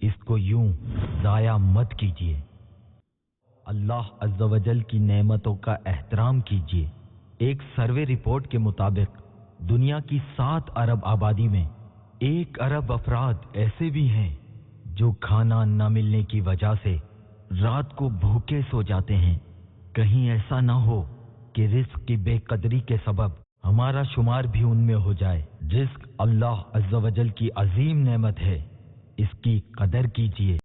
इसको यूं ज़ाया मत कीजिए। अल्लाह अज़्ज़ा वजल की नेमतों का एहतराम कीजिए। एक सर्वे रिपोर्ट के मुताबिक दुनिया की 7 अरब आबादी में 1 अरब अफराद ऐसे भी हैं जो खाना न मिलने की वजह से रात को भूखे सो जाते हैं। कहीं ऐसा ना हो कि रिस्क की बेकदरी के सबब हमारा शुमार भी उनमें हो जाए। रिस्क अल्लाह अज़्ज़ा वजल की अजीम नेमत है, इसकी कदर कीजिए।